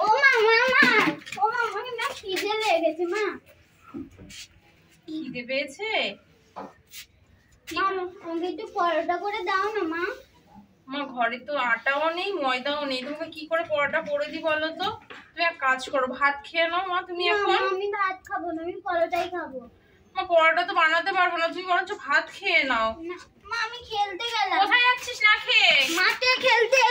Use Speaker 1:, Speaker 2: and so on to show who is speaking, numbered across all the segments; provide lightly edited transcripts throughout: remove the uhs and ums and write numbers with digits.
Speaker 1: ও মা মা মা ও মা আমাকে না খিদে লেগেছে মা।
Speaker 2: খিদে পেয়েছে?
Speaker 1: মা আমাকে একটু পরোটা করে দাও না মা।
Speaker 2: মা ঘরে তো আটাও নেই ময়দাও নেই, তোমাকে কি করে পরোটা করে দিই বলো তো? তুমি এক কাজ করো, ভাত খেয়ে নাও মা তুমি এখন।
Speaker 1: আমি ভাত খাবো না, আমি পরোটাই খাবো।
Speaker 2: মা পরোটা তো বানাতে পারবো না, তুমি বরঞ্চ ভাত খেয়ে নাও।
Speaker 1: মা আমি খেলতে গেলাম।
Speaker 2: কোথায় যাচ্ছিস না খেয়ে?
Speaker 1: মাঠে খেলতে।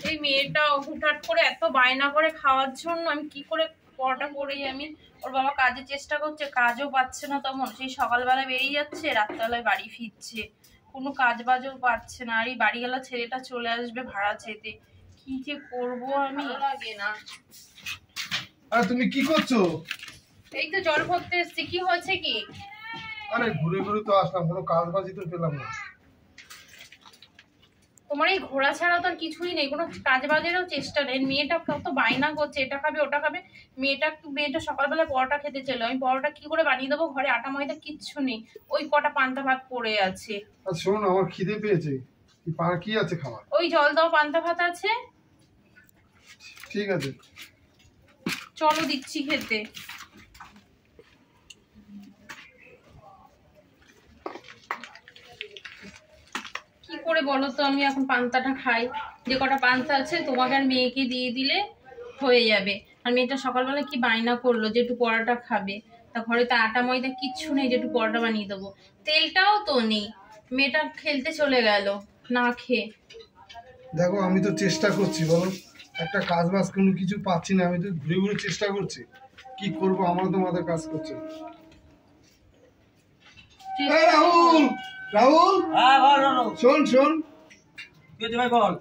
Speaker 2: এই মেয়েটা হুটহাট করে এত বায়না করে খাওয়ার জন্য আমি কি করে পরোটা করেই আমি। ওর বাবা কাজের চেষ্টা করছে, কাজও পাচ্ছে না তেমন, সেই সকালবেলা বেরিয়ে যাচ্ছে রাত্রেবেলায় বাড়ি ফিরছে, কোনো কাজ বাজও পাচ্ছে না। আর এই বাড়ি গেলা ছেলেটা চলে আসবে ভাড়া চেতে, কি যে করবো আমি। লাগে না।
Speaker 3: আরে তুমি কি করছো?
Speaker 2: এই তো জল ভরতে এসছি, কি হয়েছে কি?
Speaker 3: আরে ঘুরে ঘুরে তো আসলাম, কোনো কাজ বাজি তো পেলাম না।
Speaker 2: তোমার এই ঘোরা ছাড়া তো আর কিছুই নেই, কোনো কাজ বাজেরও চেষ্টা নেই। মেয়েটা কত বায়না করছে, এটা খাবে ওটা খাবে। মেয়েটা সকালবেলা পরোটা খেতে চলো, আমি পরোটা কি করে বানিয়ে দেবো? ঘরে আটা ময়দা কিচ্ছু নেই, ওই কটা পান্তা ভাত পড়ে আছে।
Speaker 3: আচ্ছা শোনো, আমার খিদে পেয়েছে, কি আছে খাবার?
Speaker 2: ওই জল দাও, পান্তা ভাত আছে।
Speaker 3: ঠিক আছে
Speaker 2: চলো দিচ্ছি খেতে। কি করে বলো তো আমি এখন পান্তাটা খাই? যে কটা পান্তা আছে তোমাকে আর মেয়েকে দিয়ে দিলে হয়ে যাবে। আর মেয়েটা সকালবেলা কি বায়না করলো যে একটু পরোটা খাবে, তা ঘরে তো আটা ময়দা কিচ্ছু নেই যে একটু পরোটা বানিয়ে দেবো, তেলটাও তো নেই। মেয়েটা খেলতে চলে গেল না খেয়ে।
Speaker 3: দেখো আমি তো চেষ্টা করছি, বলো একটা কাজ বাজ কোনো কিছু পাচ্ছি না, আমি তো ঘুরে ঘুরে চেষ্টা করছি, কি করব আমার তো মাথায় কাজ করছে। রাহুল রাহুল,
Speaker 4: হ্যাঁ বল রানু।
Speaker 3: শোন শোন,
Speaker 4: কি হয়েছে ভাই বল।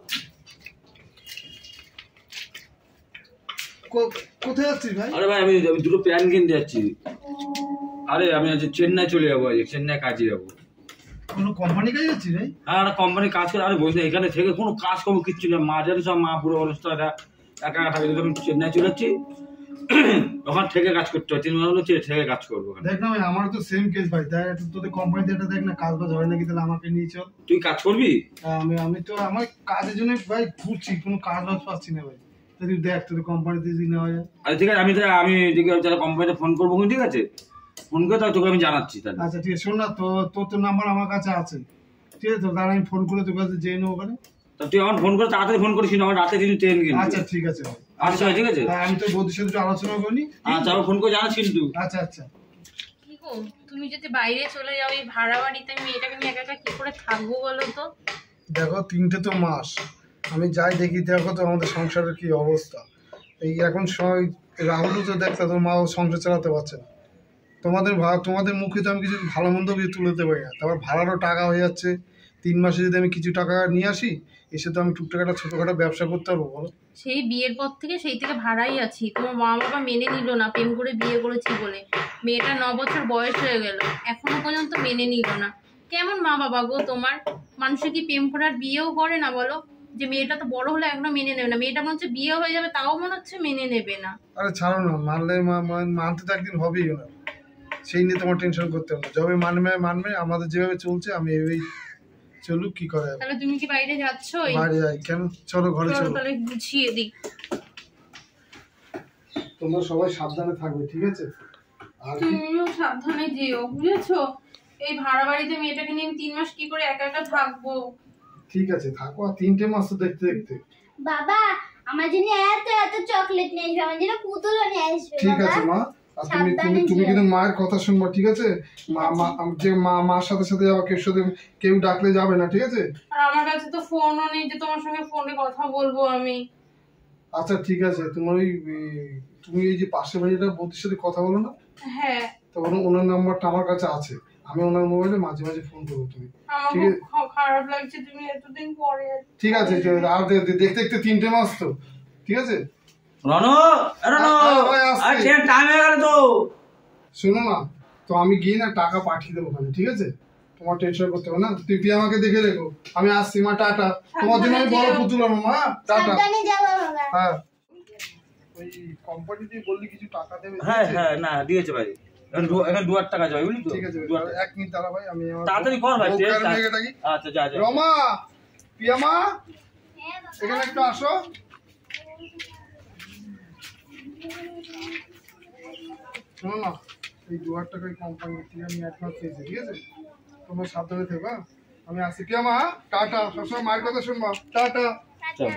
Speaker 3: কোথায় যাচ্ছিস ভাই?
Speaker 4: আরে ভাই আমি দুটো প্যান্ট কিনতে যাচ্ছি। আরে আমি আজ চেন্নাই চলে যাবো, আজ চেন্নাই কাজে যাবো।
Speaker 3: কোনো কোম্পানি কাজে যাচ্ছিস ভাই?
Speaker 4: হ্যাঁ একটা কোম্পানি কাজ করে। আরে বলছি এখানে থেকে কোনো কাজ কর্ম কিচ্ছু না, মাঝারি সব মা পুরো অবস্থা একা একা থাকে। আমি চেন্নাই চলে যাচ্ছি, ওখান থেকে কাজ করতে হয়, 3 মাস হলো থেকে কাজ করবো।
Speaker 3: দেখ না ভাই, আমার তো সেম কেস ভাই, তাই তোদের কোম্পানিতে একটা দেখ না কাজ বাজ হয় নাকি, তাহলে আমাকে নিয়ে চল।
Speaker 4: তুই কাজ করবি?
Speaker 3: আমি তো আমার কাজের জন্য ভাই ঘুরছি, কোনো কাজ বাজ পাচ্ছি না ভাই, তুই দেখ তোদের কোম্পানিতে যদি নেওয়া যায়।
Speaker 4: আচ্ছা ঠিক আছে, আমি যারা কোম্পানিতে ফোন করবো, ঠিক আছে? ফোন করে তাহলে তোকে আমি জানাচ্ছি তাহলে।
Speaker 3: আচ্ছা ঠিক আছে, শোন না, তোর নাম্বার আমার কাছে আছে, ঠিক আছে? তো তাহলে আমি ফোন করে তোর কাছে জেনে নেবো ওখানে।
Speaker 4: তুই আমার ফোন করে তাড়াতাড়ি ফোন করিস না, আমার রাতে কিন্তু ট্রেন কিনবি।
Speaker 3: আচ্ছা ঠিক আছে ভাই।
Speaker 4: আচ্ছা ঠিক আছে,
Speaker 3: আমি তো বৌদির সাথে একটু আলোচনা করি।
Speaker 4: আচ্ছা আমার ফোন করে জানাচ্ছি কিন্তু।
Speaker 3: আচ্ছা আচ্ছা।
Speaker 2: কি গো তুমি যদি বাইরে চলে যাও এই ভাড়া বাড়িতে, আমি মেয়েটাকে নিয়ে একা একা কি করে থাকবো বলো তো?
Speaker 3: দেখো 3টে তো মাস আমি যাই দেখি, দেখো তো আমাদের সংসারের কি অবস্থা। এই এখন রাহুলও তো দেখতে, তোর মা সংসার চালাতে পারছে না। তোমাদের মুখে তো আমি কিছু ভালো মন্দ কিছু তুলে দিতে পারি না, তারপর ভাড়ারও টাকা হয়ে যাচ্ছে। 3 মাসে যদি আমি কিছু টাকা নিয়ে আসি, এসে তো আমি টুকটাক একটা ছোটখাটো ব্যবসা করতে পারবো, বলো?
Speaker 2: সেই বিয়ের পর থেকে সেই থেকে ভাড়াই আছি, তোমার মা বাবা মেনে নিল না, প্রেম করে বিয়ে করেছি বলে। মেয়েটা 9 বছর বয়স হয়ে গেল, এখনো পর্যন্ত মেনে নিল না। কেমন মা বাবা গো তোমার? মানুষে কি প্রেম করার বিয়েও করে না বলো? যে মেয়েটা তো বড় হলে এখনো মেনে নেবে না, মেয়েটা মনে হচ্ছে বিয়ে হয়ে যাবে তাও মনে হচ্ছে মেনে নেবে না।
Speaker 3: আরে ছাড়ো না, মানতে তো একদিন হবেই না, সেই নিয়ে তোমার টেনশন করতে হবে না। যবে মানবে, আমাদের যেভাবে চলছে আমি এভাবেই চলুক, কি করে।
Speaker 2: তাহলে তুমি কি বাইরে যাচ্ছই?
Speaker 3: বাইরে যাই কেন, চলো ঘরে চলো।
Speaker 2: তাহলে গুছিয়ে দিই।
Speaker 3: তোমরা সবাই সাবধানে থাকবে, ঠিক আছে? আর
Speaker 2: তুমিও সাবধানে যেও, বুঝেছো? এই ভাড়া বাড়িতে মেয়েটাকে নিয়ে 3 মাস কি করে একা একা থাকবো?
Speaker 3: ঠিক আছে থাকো, আর 3টে মাস তো দেখতে দেখতে।
Speaker 1: বাবা আমার জন্য এত এত চকলেট নিয়ে আসবে, আমার জন্য পুতুলও নিয়ে আসবে।
Speaker 3: ঠিক আছে মা, আর তুমি কিন্তু মায়ের কথা শুনবা, ঠিক আছে? মার সাথে সাথে যাওয়া, কেউ ডাকলে যাবে না, ঠিক আছে?
Speaker 2: আর আমার কাছে তো ফোনও নেই যে তোমার সঙ্গে ফোনে কথা বলবো আমি।
Speaker 3: আচ্ছা ঠিক আছে, তুমি এই যে পাশের বাড়িটা বৌদির সাথে কথা বলো না?
Speaker 2: হ্যাঁ,
Speaker 3: তখন ওনার নাম্বারটা আমার কাছে আছে, আমি ওনার মোবাইলে মাঝে মাঝে ফোন করবো। তুমি
Speaker 2: আমার
Speaker 3: ঠিক আছে?
Speaker 2: খুব খারাপ লাগছে তুমি এতদিন পরে।
Speaker 3: ঠিক আছে, আর দেখতে দেখতে 3টে মাস তো, ঠিক আছে?
Speaker 4: টাইম হয়ে গেল তো।
Speaker 3: শোনো না, তো আমি গিয়ে না টাকা পাঠিয়ে দেবো ওখানে, ঠিক আছে? তোমার টেনশন করতে হবে না, তুই আমাকে দেখে রেখো, আমি আসছি মা, টাটা। তোমার জন্য আমি বড় পুতুল আনো মা, টাটা। হ্যাঁ ওই কোম্পানি দিয়ে বললি কিছু টাকা দেবে?
Speaker 4: হ্যাঁ হ্যাঁ না দিয়েছে ভাই, এখন 2 টাকা যাবে, বুঝলি তো?
Speaker 3: ঠিক আছে, 1 মিনিট দাঁড়া ভাই, আমি
Speaker 4: তাড়াতাড়ি কর ভাই। আচ্ছা যা যা।
Speaker 3: রমা, পিয়ামা, এখানে একটু আসো। শোনো না, এই 2000 টাকা কোম্পানি থেকে আমি অ্যাডভান্স দিয়েছি, ঠিক আছে? তোমরা সাবধানে থেকো, হ্যাঁ? আমি আসি কি মা, টাটা। সবসময় মায়ের কথা শুনবা, টাটা।
Speaker 4: চল।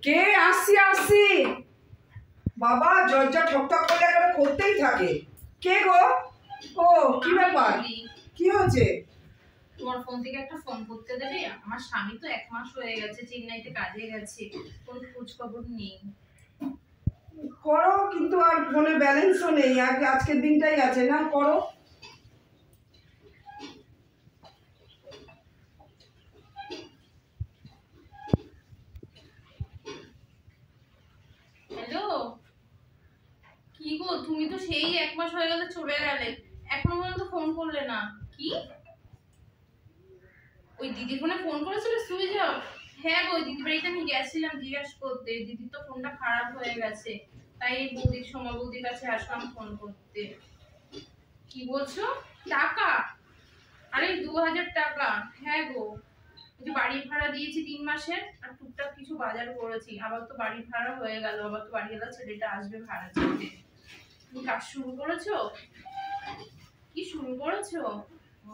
Speaker 5: কে আসছি আসছি বাবা, দরজা ঠকঠক করে করে করতেই থাকে। কে গো? ও কি ব্যাপার, কি হয়েছে?
Speaker 2: তোমার ফোন থেকে একটা ফোন করতে দেবে? আমার স্বামী তো 1 মাস হয়ে গেছে চেন্নাইতে কাজে গেছে, কোনো খোঁজ খবর নেই।
Speaker 5: করো, কিন্তু আর ফোনে ব্যালেন্সও নেই, আজকের দিনটাই আছে না, করো।
Speaker 2: হ্যালো, কি গো, তুমি তো সেই 1 মাস হয়ে গেলে চলে গেলে, এখনো পর্যন্ত ফোন করলে না। কি ওই দিদির ফোনে ফোন করেছিল সুইচ অফ? হ্যাঁ গো, ওই দিদির বাড়িতে আমি গেছিলাম জিজ্ঞাসা করতে, দিদির তো ফোনটা খারাপ হয়ে গেছে, তাই এই বৌদির সময় বৌদির কাছে আসলাম ফোন করতে। কি বলছো? টাকা? আরে 2000 টাকা? হ্যাঁ গো, ওই যে বাড়ি ভাড়া দিয়েছি 3 মাসের, আর টুকটাক কিছু বাজার করেছি, আবার তো বাড়ি ভাড়া হয়ে গেল, আবার তো বাড়িওয়ালা ছেলেটা আসবে ভাড়া চাইতে। তুমি কাজ শুরু করেছো? কি শুরু করেছো? ও,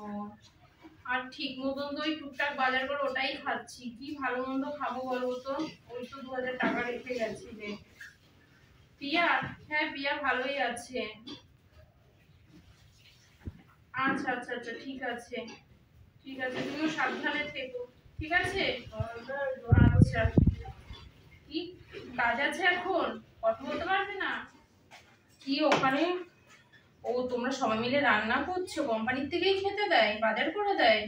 Speaker 2: আর ঠিক মতন তো ওই টুকটাক বাজার করে ওটাই খাচ্ছি, কি ভালো মন্দ খাবো বলো তো? ওই তো 2000 টাকা রেখে গেছি রে। পিয়া? হ্যাঁ পিয়া ভালোই আছে। আচ্ছা আচ্ছা আচ্ছা, ঠিক আছে ঠিক আছে, তুমিও সাবধানে থেকো, ঠিক আছে? আচ্ছা, কি কাজ আছে এখন? কথা বলতে পারবে না? কি ওখানে? ও, তোমরা সবাই মিলে রান্না করছো? কোম্পানির থেকেই খেতে দেয়, বাজার করে দেয়?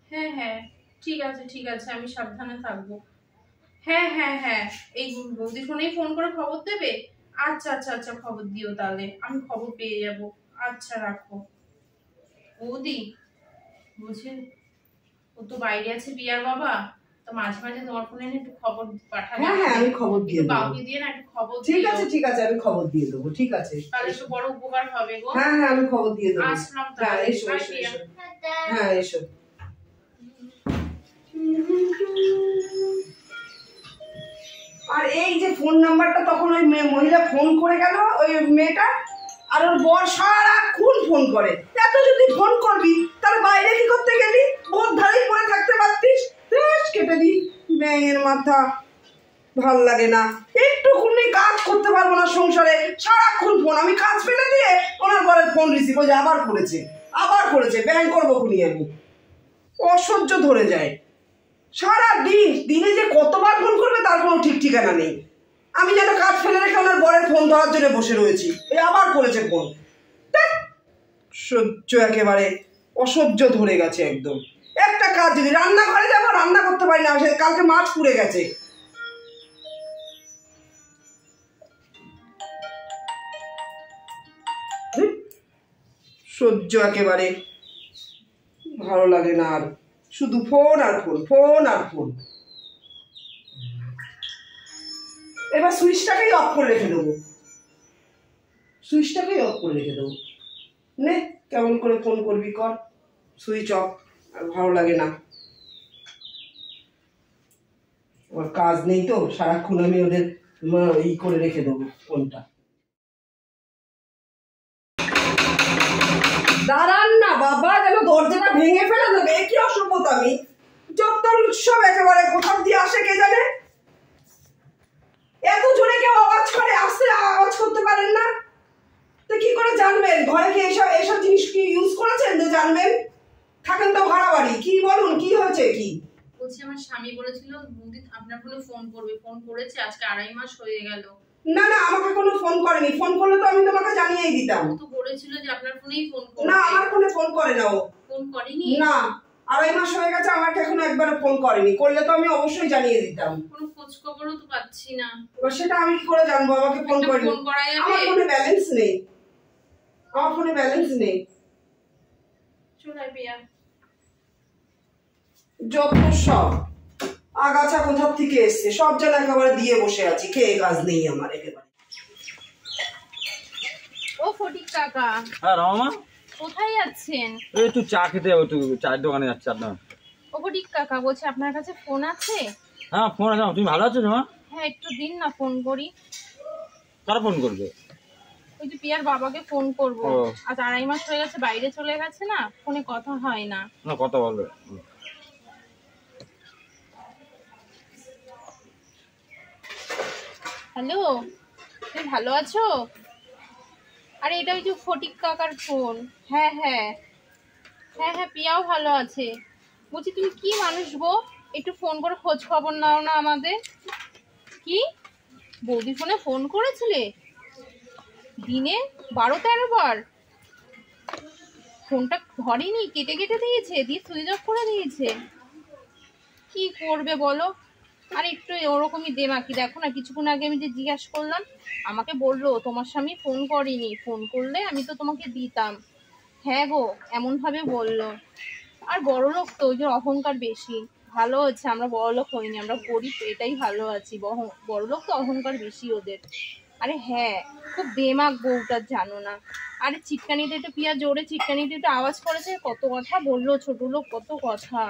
Speaker 2: হ্যাঁ হ্যাঁ, ঠিক আছে ঠিক আছে, আমি সাবধানে থাকবো। হ্যাঁ হ্যাঁ হ্যাঁ, এই বৌদি ফোনেই ফোন করে খবর দেবে? আচ্ছা আচ্ছা আচ্ছা, খবর দিও তাহলে, আমি খবর পেয়ে যাব। আচ্ছা রাখো। বৌদি বুঝে, ও তো বাইরে আছে পিয়ার বাবা, তো মাঝে মাঝে তোমার ফোনে একটু খবর পাঠাবে।
Speaker 5: হ্যাঁ হ্যাঁ, আমি খবর দিয়ে দেবো।
Speaker 2: কাউকে দিয়ে না একটু খবর
Speaker 5: ঠিক
Speaker 2: দিও।
Speaker 5: আছে ঠিক আছে, আমি খবর দিয়ে দেবো, ঠিক আছে।
Speaker 2: তাহলে একটু বড় উপকার হবে গো।
Speaker 5: হ্যাঁ হ্যাঁ, আমি খবর দিয়ে দেবো।
Speaker 2: আসলাম
Speaker 5: হ্যাঁ,
Speaker 2: তাহলে।
Speaker 5: এসো
Speaker 2: বাই
Speaker 5: এসো
Speaker 2: পিয়া।
Speaker 5: এসো। হ্যাঁ এসো। আর এই যে ফোন নাম্বারটা তখন ওই মহিলা ফোন করে গেল, ওই মেয়েটা, আর ওর বর সারাক্ষণ ফোন করে। এত যদি ফোন করবি তাহলে বাইরে কি করতে গেলি? ওর ধারেই পড়ে থাকতে পারতিস। বেশ কেটে দি ব্যাঙের মাথা, ভাল লাগে না, একটুকুনি কাজ করতে পারবো না সংসারে, সারাক্ষণ ফোন। আমি কাজ ফেলে দিয়ে ওনার বরের ফোন রিসিভ হয়ে আবার করেছে, ব্যাং করবো খুনি আমি। অসহ্য ধরে যায়। সারা দিনে যে কতবার ফোন করবে তার কোনো ঠিক ঠিকানা নেই। আমি যেন কাজ ফেলে রেখে ওনার বরের ফোন ধরার জন্য বসে রয়েছি, এই আবার করেছে ফোন। সহ্য, একেবারে অসহ্য ধরে গেছে একদম। একটা কাজ, যদি রান্নাঘরে যাবো, রান্না করতে পারি না, কালকে মাছ পুড়ে গেছে। সহ্য, একেবারে ভালো লাগে না আর, শুধু ফোন আর ফোন, ফোন আর ফোন। এবার সুইচটাকেই অফ করে রেখে দেবো, নে কেমন করে ফোন করবি কর, সুইচ অফ। আর ভালো লাগে না, আমার কাজ নেই তো, সারাক্ষণ আমি ওদের ই করে রেখে দেবো ফোনটা। দাঁড়ান না বাবা, যেন দরজাটা ভেঙে ফেলে দেবে, কি অসভ্যতা। আমি যত উৎসব একেবারে কোথাও দিয়ে আসে কে জানে। এত জোরে কেউ আওয়াজ করে, আসতে আওয়াজ করতে পারেন না তো কি করে জানবেন ঘরে কি এসব জিনিস কি ইউজ করেছেন যে জানবেন? থাকেন তো ভাড়া বাড়ি। কি বলুন, কি হয়েছে? কি
Speaker 2: বলছি, আমার স্বামী বলেছিল বৌদি আপনার ফোনে ফোন করবে, ফোন করেছে, আজকে 2.5 মাস হয়ে গেল।
Speaker 5: না না, আমাকে কোনো ফোন করেনি, ফোন করলে তো আমি তোমাকে জানিয়েই দিতাম।
Speaker 2: ও তো বলেছিল যে আপনার ফোনেই ফোন করবে।
Speaker 5: না, আমার ফোনে ফোন করে না ও।
Speaker 2: ফোন করেনি?
Speaker 5: না, 2.5 মাস হয়ে গেছে, আমাকে এখনো একবার ফোন করেনি, করলে তো আমি অবশ্যই জানিয়ে দিতাম।
Speaker 2: কোনো খোঁজ খবরও তো পাচ্ছি না।
Speaker 5: এবার সেটা আমি কি করে জানবো? আমাকে ফোন করেনি।
Speaker 2: ফোন করা যাবে?
Speaker 5: আমার ফোনে ব্যালেন্স নেই, আমার ফোনে ব্যালেন্স নেই।
Speaker 2: চলে পিয়া,
Speaker 5: যত সব আগাছা কোথা থেকে এসছে, সব যেন একেবারে দিয়ে বসে আছি, খেয়ে কাজ নেই আমার একেবারে।
Speaker 2: ও ফটিক কাকা,
Speaker 4: হ্যাঁ রামা,
Speaker 2: কোথায় যাচ্ছেন?
Speaker 4: এই একটু চা খেতে যাবো, একটু চায়ের দোকানে যাচ্ছি। আপনার
Speaker 2: ওপটিক কাকা বলছে আপনার কাছে ফোন আছে?
Speaker 4: হ্যাঁ ফোন আছে। তুমি ভালো আছো তোমার?
Speaker 2: হ্যাঁ একটু দিন না, ফোন করি।
Speaker 4: কারা ফোন করবে?
Speaker 2: ওই যে পিয়ার বাবাকে ফোন করবো।
Speaker 4: ও।
Speaker 2: আজ 2.5 মাস হয়ে গেছে, বাইরে চলে গেছে না, ফোনে কথা হয় না।
Speaker 4: না কথা বলবে।
Speaker 2: হ্যালো, তুমি ভালো আছো? আরে এটা ওই যে ফটিক কাকার ফোন। হ্যাঁ হ্যাঁ হ্যাঁ হ্যাঁ, পিয়াও ভালো আছে। বলছি তুমি কি মানুষ গো, একটু ফোন করে খোঁজ খবর নাও না আমাদের। কি বৌদি ফোনে ফোন করেছিলে? দিনে 12-13 বার? ফোনটা ধরেনি, কেটে কেটে দিয়েছে, দিয়ে সুইচ অফ করে দিয়েছে। কি করবে বলো? আর একটু ওরকমই দেমাকি। দেখো না, কিছুক্ষণ আগে আমি যে জিজ্ঞাসা করলাম, আমাকে বললো তোমার স্বামী ফোন করেনি, ফোন করলে আমি তো তোমাকে দিতাম। হ্যাঁ গো, এমন ভাবে বললো। আর বড় লোক তো, ওই যে অহংকার বেশি। ভালো হচ্ছে আমরা বড় লোক হইনি, আমরা গরিব, এটাই ভালো আছি। বড় লোক তো অহংকার বেশি ওদের। আরে হ্যাঁ, খুব বেমাক বউটা, জানো না? আরে চিটকানিতে একটু পিয়া জোরে চিটকানিতে একটু আওয়াজ করেছে, কত কথা বললো, ছোট লোক কত কথা।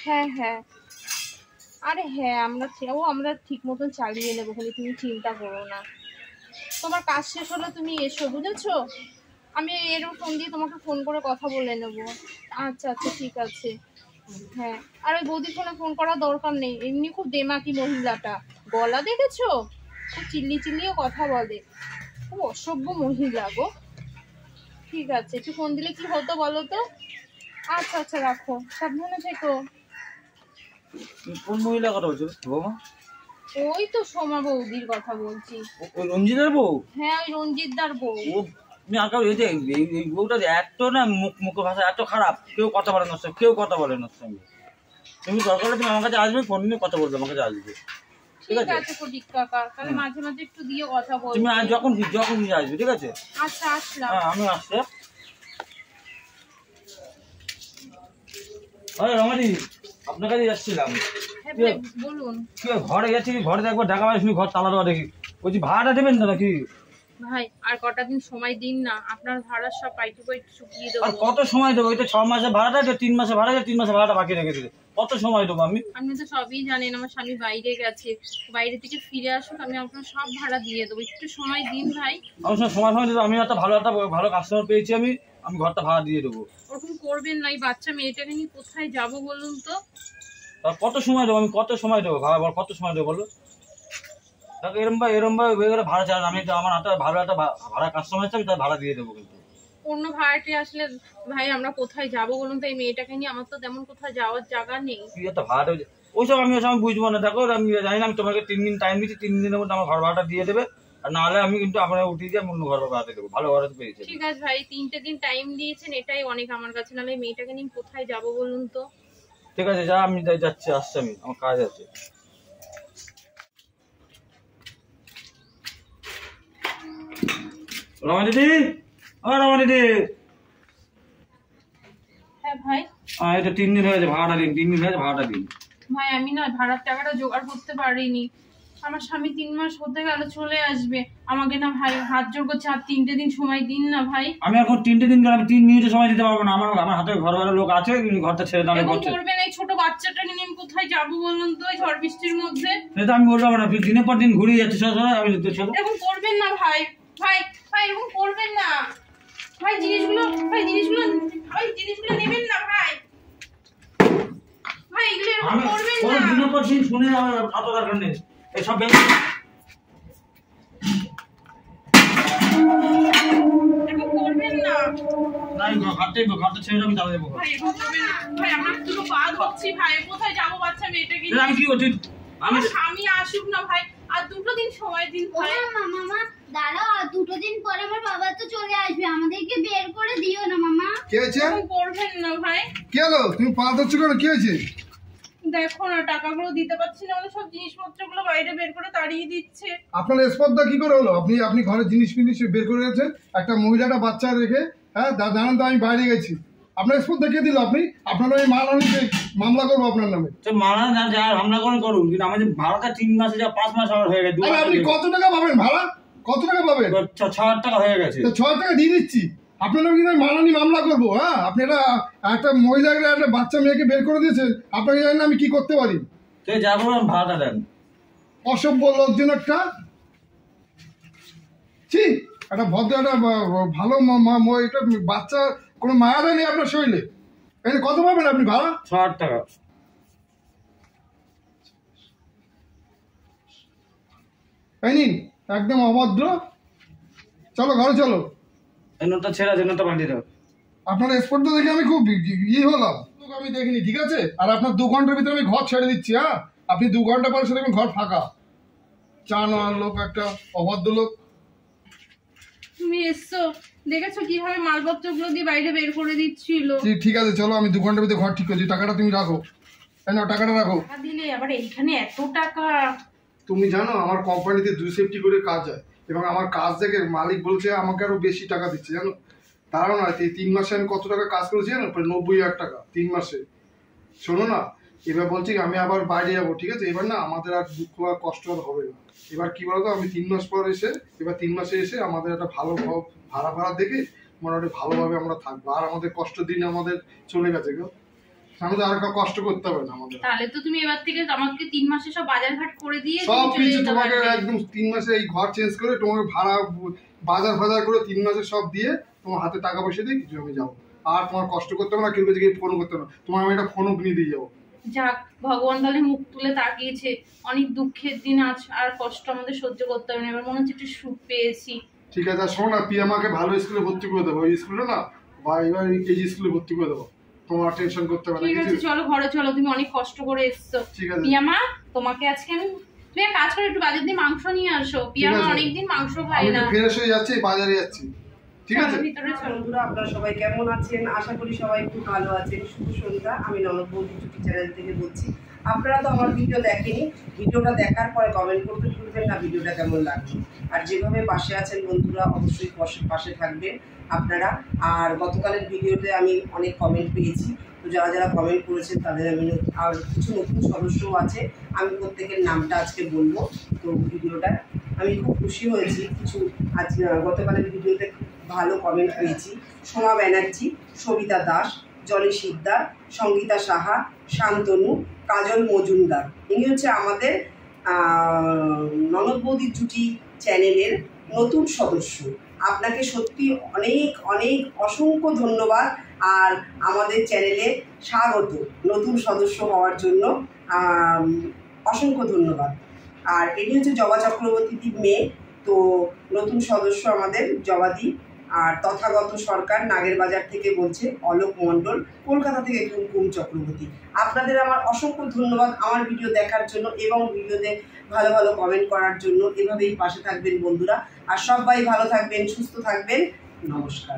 Speaker 2: হ্যাঁ হ্যাঁ, আরে হ্যাঁ আমরা ঠিক মতন চালিয়ে নেবো, খালি তুমি চিন্তা করো না। তোমার কাজ শেষ হলে তুমি এসো, বুঝেছো? আমি এরকম ফোন দিয়ে তোমাকে ফোন করে কথা বলে নেবো। আচ্ছা আচ্ছা ঠিক আছে। হ্যাঁ, আর ওই বৌদি ফোনে ফোন করার দরকার নেই, এমনি খুব দেমাকি মহিলাটা। গলা দেখেছো? খুব চিল্লিও কথা বলে, খুব অসভ্য মহিলা গো। ঠিক আছে, একটু ফোন দিলে কি হতো বলো তো? আচ্ছা আচ্ছা রাখো, সাবধানে থেকো।
Speaker 4: কোন মহিলা কথা বলছো বৌমা?
Speaker 2: ওই তো সোমা বৌদির কথা বলছি।
Speaker 4: ওই রঞ্জিতের বউ?
Speaker 2: হ্যাঁ, ওই রঞ্জিতদার বউ।
Speaker 4: ও তুমি আগে এই বউটা এত না মুখ ভাষা এত খারাপ, কেউ কথা বলে না, কেউ কথা বলে না সঙ্গে। তুমি দরকার তুমি আমার কাছে আসবে, ফোন নিয়ে কথা বলবে, আমার কাছে আসবে।
Speaker 2: ঠিক আছে ফটিক কাকা, তাহলে মাঝে মাঝে একটু দিয়ে কথা বলবো।
Speaker 4: তুমি যখন আসবে, ঠিক আছে?
Speaker 2: আচ্ছা আসলাম।
Speaker 4: হ্যাঁ আমি আসছি। আরে রমাদি, আপনার কাছে যাচ্ছিলাম।
Speaker 2: হ্যাঁ ভাই বলুন।
Speaker 4: কি ঘরে গেছি, ঘরে একবার দেখা পাই, শুনি ঘর তালা দেওয়া দেখি। বলছি ভাড়াটা দেবেন না নাকি?
Speaker 2: ভাই আর কটা দিন সময় দিন না, আপনার ভাড়া সব পাইটু শুকিয়ে দেবো।
Speaker 4: আর কত সময় দেবো? ওই তো 6 মাসের ভাড়াটা, 3 মাসের ভাড়া, 3 মাসের ভাড়াটা বাকি রেখে দিলে কত সময় দেবো আমি?
Speaker 2: আপনি তো সবই জানেন, আমার স্বামী বাইরে গেছে, বাইরে থেকে ফিরে আসুন, আমি আপনার সব ভাড়া দিয়ে দেবো, একটু সময় দিন ভাই।
Speaker 4: আমার সঙ্গে সময় দিতে, আমি একটা ভালো কাস্টমার পেয়েছি, আমি ঘরটা ভাড়া দিয়ে দেবো।
Speaker 2: ওরকম করবেন না, এই বাচ্চা মেয়েটাকে নিয়ে কোথায় যাব বলুন তো?
Speaker 4: কত সময় দেবো আমি? কত সময় দেবো ভাড়া বল? কত সময় দেবো বলো? এরম ভাবে ভাড়া চাই, আমি তো আমার হাতে ভালো একটা ভাড়া কাস্টমার আছে, আমি তার ভাড়া দিয়ে দেবো। কিন্তু
Speaker 2: অন্য ভাড়াটি আসলে ভাই আমরা কোথায় যাব বলুন তো? এই মেয়েটাকে নিয়ে আমার তো তেমন কোথায় যাওয়ার জায়গা নেই।
Speaker 4: তুই একটা ভাড়াটা ওইসব আমি বুঝবো না। দেখো আমি জানি না, আমি তোমাকে 3 দিন টাইম দিচ্ছি, 3 দিনের মধ্যে আমার ঘর ভাড়াটা দিয়ে দেবে। আর নাহলে আমি কিন্তু আপনার উঠিয়ে দিয়ে অন্য ঘর ভাড়াতে দেবো, ভালো ভাড়াতে পেয়েছি।
Speaker 2: ঠিক আছে ভাই, 3টে দিন টাইম দিয়েছেন, এটাই অনেক আমার কাছে। নাহলে এই মেয়েটাকে নিয়ে কোথায় যাব বলুন তো?
Speaker 4: ঠিক আছে যা, আমি যাচ্ছি, আসছি, আমি আমার কাজ আছে। রমা দিদি, রমা দিদি।
Speaker 2: হ্যাঁ ভাই।
Speaker 4: এটা 3 দিন হয়েছে, ভাড়াটা দিন। 3 দিন হয়েছে, ভাড়াটা দিন।
Speaker 2: ভাই আমি না ভাড়ার টাকাটা জোগাড় করতে পারিনি, আমার স্বামী 3 মাস হতে গেল চলে আসবে, আমাকে না ভাই হাত জোর করছে, আর 3টে দিন সময় দিন না ভাই।
Speaker 4: আমি এখন 3টে দিন গেলে আমি 3 মিনিটে সময় দিতে পারবো না। আমার হাতে ঘর ভাড়া লোক আছে, ঘরটা ছেড়ে দাঁড়িয়ে করছে।
Speaker 2: করবেন এই ছোট বাচ্চাটা নিয়ে আমি কোথায় যাবো বলুন তো, এই ঝড় বৃষ্টির মধ্যে?
Speaker 4: এটা আমি বলবো না, দিনের পর দিন ঘুরিয়ে যাচ্ছে, আমি
Speaker 2: এরকম করবেন না ভাই, ভাই ভাই এরকম করবেন না ভাই, জিনিসগুলো নেবেন না ভাই, ভাই এগুলো এরকম করবেন না।
Speaker 4: দিনের পর দিন শুনে আমার এত দরকার নেই এসব।
Speaker 2: এরকম করবেন না।
Speaker 4: নাই ঘরটা ছেড়ে আমি দাঁড়িয়ে দেবো।
Speaker 2: ভাই এরকম করবেন না ভাই, আমরা দুটো পা ধরছি ভাই, কোথায় যাবো বাচ্চা মেয়েটাকে?
Speaker 4: আমি কি করছি?
Speaker 2: আমার স্বামী আসুক না ভাই, আর 2টো দিন সময় দিন ভাই।
Speaker 1: মামা দাঁড়াও, 2টো দিন পরে আমার বাবা তো চলে আসবে, আমাদেরকে বের করে দিও না মামা।
Speaker 3: কি হয়েছে?
Speaker 2: এরকম করবেন না ভাই।
Speaker 3: কি হলো? তুমি পা ধরছো কেন? কি হয়েছে?
Speaker 2: দেখো না, টাকাগুলো দিতে পারছি না, আমাদের সব জিনিসপত্রগুলো বাইরে বের করে তাড়িয়ে দিচ্ছে।
Speaker 3: আপনার স্পর্ধা কি করে হলো? আপনি ঘরের জিনিস বের করে রেখেছেন, একটা মহিলাটা বাচ্চা রেখে। হ্যাঁ জানেন তো আমি বাইরে গেছি, আপনার স্পর্ধা কে দিল? আপনার ওই মামলা করবো আপনার নামে।
Speaker 4: মারা না যা হামলা করুন, কিন্তু আমাদের ভাড়াটা 3 মাসে যা 5 মাস হয়ে গেছে।
Speaker 3: আপনি কত টাকা পাবেন ভাড়া? কত টাকা পাবেন?
Speaker 4: 6,000 টাকা হয়ে গেছে।
Speaker 3: 6 টাকা দিয়ে দিচ্ছি। আপনারা কিন্তু মানহানি মামলা করবো। হ্যাঁ, আপনি একটা মহিলাকে একটা বাচ্চা মেয়েকে বের করে দিয়েছেন, আপনাকে জানেন আমি কি করতে পারি?
Speaker 4: তুই যা বলবেন ভাড়াটা দেন।
Speaker 3: অসভ্য লজ্জন একটা। ঠিক একটা ভদ্র একটা ভালো একটা বাচ্চা কোনো মায়া দেয়নি আপনার শরীরে। এখানে কত পাবেন আপনি ভাড়া?
Speaker 4: 6,000 টাকা।
Speaker 3: এই নিন, একদম অভদ্র। চলো ঘরে চলো।
Speaker 4: এই নোটটা ছেড়ে আছে, নোটটা পাঠিয়ে দাও।
Speaker 3: আপনার স্পটটা দেখে আমি খুব হলাম, আমি দেখিনি, ঠিক আছে? আর আপনার 2 ঘন্টার ভিতরে আমি ঘর ছেড়ে দিচ্ছি। হ্যাঁ, আপনি 2 ঘন্টা পরে সেটা ঘর ফাঁকা। চানোয়ার লোক একটা, অভদ্র লোক।
Speaker 2: তুমি এসছো, দেখেছো কিভাবে মালপত্রগুলো দিয়ে বাইরে বের করে দিচ্ছিল।
Speaker 3: ঠিক আছে, চলো আমি 2 ঘন্টার ভিতরে ঘর ঠিক করছি। টাকাটা তুমি রাখো। তাই না, টাকাটা রাখো।
Speaker 2: টাকা দিলে আবার এইখানে এত টাকা।
Speaker 3: তুমি জানো আমার কোম্পানিতে 2 শিফটি করে কাজ হয়, এবং আমার কাজ দেখে মালিক বলছে আমাকে আরো বেশি টাকা দিচ্ছে, জানো? তারাও না, এই 3 মাসে আমি কত টাকা কাজ করেছি জানো? প্রায় 90,000 টাকা 3 মাসে। শোনো না, এবার বলছি আমি আবার বাইরে যাবো, ঠিক আছে? এবার না আমাদের আর দুঃখ আর কষ্ট আর হবে না। এবার কি বলতো, আমি 3 মাস পর এসে, এবার 3 মাসে এসে আমাদের একটা ভালো ভাড়া দেখে মোটামুটি ভালোভাবে আমরা থাকবো। আর আমাদের কষ্ট দিন আমাদের চলে গেছে গো, আমাদের আর কষ্ট করতে হবে না আমাদের।
Speaker 2: তাহলে তো তুমি এবার থেকে আমাকে 3 মাসে সব বাজার ঘাট করে দিয়ে
Speaker 3: সব কিছু তোমাকে একদম 3 মাসে এই ঘর চেঞ্জ করে তোমাকে ভাড়া বাজার করে 3 মাসে সব দিয়ে তোমার হাতে টাকা পয়সা দিয়ে কিছু আমি যাবো। আর তোমার কষ্ট করতে হবে না, কেউ কাছে ফোন করতে হবে না, তোমার আমি একটা ফোনও কিনে দিয়ে যাবো।
Speaker 2: যাক, ভগবান তাহলে মুখ তুলে তাকিয়েছে। অনেক দুঃখের দিন আজ, আর কষ্ট আমাদের সহ্য করতে হবে না। এবার মনে হচ্ছে একটু সুখ পেয়েছি।
Speaker 3: ঠিক আছে, শোনো না, পিয়ামাকে ভালো স্কুলে ভর্তি করে দেবো। ওই স্কুলে না, বা এবার কেজি স্কুলে ভর্তি করে দেবো, তোমার টেনশন করতে হবে না।
Speaker 2: ঠিক আছে, চলো ঘরে চলো, তুমি অনেক কষ্ট করে এসছো।
Speaker 3: ঠিক আছে
Speaker 2: পিয়ামা, তোমাকে আজকে আমি, তুমি এক কাজ করে একটু বাজার দিয়ে মাংস নিয়ে আসো। পিয়ামা অনেকদিন মাংস খাই না।
Speaker 3: আমি ফ্রেশ হয়ে যাচ্ছি, বাজারে যাচ্ছি, ঠিক আছে?
Speaker 2: ভিতরে চলো।
Speaker 5: বন্ধুরা, আপনারা সবাই কেমন আছেন? আশা করি সবাই খুব ভালো আছেন। শুভ সন্ধ্যা। আমি ননদ বৌদি জুটি চ্যানেল থেকে বলছি। আপনারা তো আমার ভিডিও দেখেনি, ভিডিওটা দেখার পরে কমেন্ট করতে ভুলবেন না ভিডিওটা কেমন লাগলো। আর যেভাবে পাশে আছেন বন্ধুরা, অবশ্যই পাশে থাকবেন আপনারা। আর গতকালের ভিডিওতে আমি অনেক কমেন্ট পেয়েছি, তো যারা যারা কমেন্ট করেছেন তাদের আমি, আর কিছু নতুন সদস্যও আছে, আমি প্রত্যেকের নামটা আজকে বলবো। তো ভিডিওটা আমি খুব খুশি হয়েছি, কিছু আজ গতকালের ভিডিওতে ভালো কমেন্ট পেয়েছি। সোমা ব্যানার্জি, সবিতা দাস, জলি শিকদার, সঙ্গীতা সাহা, শান্তনু, কাজল মজুমদার। ইনি হচ্ছে আমাদের ননদ বৌদির জুটি চ্যানেলের নতুন সদস্য। আপনাকে সত্যি অনেক অনেক অসংখ্য ধন্যবাদ, আর আমাদের চ্যানেলে স্বাগত নতুন সদস্য হওয়ার জন্য অসংখ্য ধন্যবাদ। আর এটি হচ্ছে জবা চক্রবর্তীর মেয়ে, তো নতুন সদস্য আমাদের জবাদি। আর তথাগত সরকার নাগের বাজার থেকে বলছে, অলোক মণ্ডল কলকাতা থেকে কুমকুম চক্রবর্তী। আপনাদের আমার অসংখ্য ধন্যবাদ আমার ভিডিও দেখার জন্য এবং ভিডিওতে ভালো ভালো কমেন্ট করার জন্য। এভাবেই পাশে থাকবেন বন্ধুরা, আর সবাই ভালো থাকবেন, সুস্থ থাকবেন। নমস্কার।